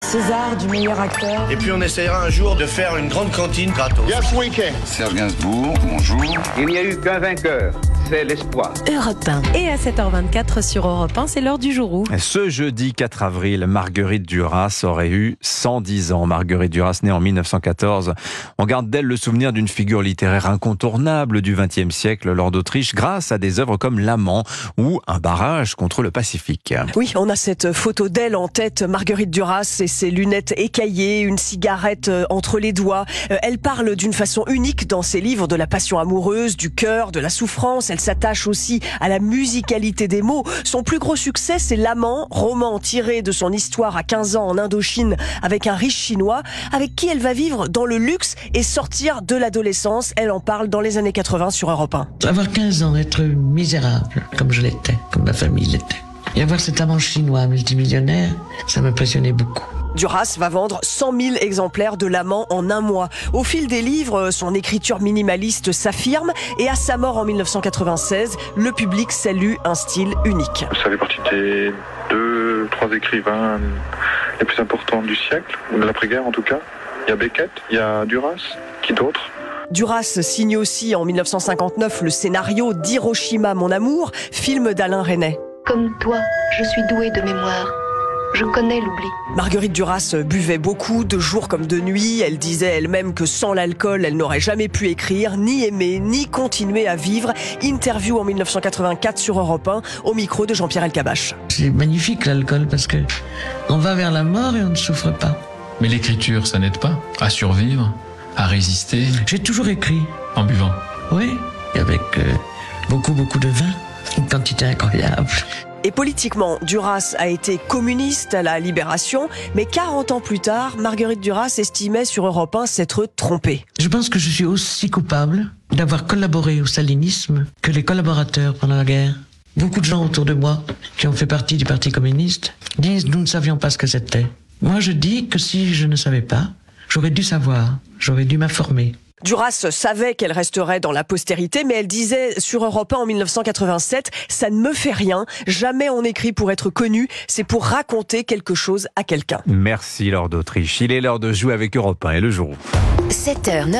César du meilleur acteur. Et puis on essayera un jour de faire une grande cantine gratos. Yes, we can. Serge Gainsbourg, bonjour. Il n'y a eu qu'un vainqueur, c'est l'espoir. Europe 1. Et à 7h24 sur Europe 1, c'est l'heure du jour où. Ce jeudi 4 avril, Marguerite Duras aurait eu 110 ans. Marguerite Duras, née en 1914. On garde d'elle le souvenir d'une figure littéraire incontournable du XXe siècle lors d'Autriche, grâce à des œuvres comme L'Amant ou Un barrage contre le Pacifique. Oui, on a cette photo d'elle en tête, Marguerite Duras, et ses lunettes écaillées, une cigarette entre les doigts. Elle parle d'une façon unique dans ses livres de la passion amoureuse, du cœur, de la souffrance. Elle s'attache aussi à la musicalité des mots. Son plus gros succès, c'est L'Amant, roman tiré de son histoire à 15 ans en Indochine avec un riche chinois, avec qui elle va vivre dans le luxe et sortir de l'adolescence. Elle en parle dans les années 80 sur Europe 1. Avoir 15 ans, être misérable, comme je l'étais, comme ma famille l'était. Et avoir cet amant chinois multimillionnaire, ça m'impressionnait beaucoup. Duras va vendre 100 000 exemplaires de L'Amant en un mois. Au fil des livres, son écriture minimaliste s'affirme et à sa mort en 1996, le public salue un style unique. Ça fait partie des 2-3 écrivains les plus importants du siècle, de l'après-guerre en tout cas. Il y a Beckett, il y a Duras, qui d'autres ? Duras signe aussi en 1959 le scénario d'Hiroshima, mon amour, film d'Alain Resnais. Comme toi, je suis douée de mémoire. Je connais l'oubli. Marguerite Duras buvait beaucoup, de jour comme de nuit. Elle disait elle-même que sans l'alcool, elle n'aurait jamais pu écrire, ni aimer, ni continuer à vivre. Interview en 1984 sur Europe 1, au micro de Jean-Pierre Elkabbach. C'est magnifique l'alcool parce que on va vers la mort et on ne souffre pas. Mais l'écriture, ça n'aide pas à survivre, à résister. J'ai toujours écrit. En buvant. Oui, et avec beaucoup de vin, une quantité incroyable. Et politiquement, Duras a été communiste à la Libération, mais 40 ans plus tard, Marguerite Duras estimait sur Europe 1 s'être trompée. Je pense que je suis aussi coupable d'avoir collaboré au stalinisme que les collaborateurs pendant la guerre. Beaucoup de gens autour de moi, qui ont fait partie du Parti communiste, disent « nous ne savions pas ce que c'était ». Moi je dis que si je ne savais pas, j'aurais dû savoir, j'aurais dû m'informer. Duras savait qu'elle resterait dans la postérité, mais elle disait sur Europe 1 en 1987 « ça ne me fait rien, jamais on écrit pour être connu, c'est pour raconter quelque chose à quelqu'un ». Merci Laure d'Autriche. Il est l'heure de jouer avec Europe 1 et le jour où. 7h09.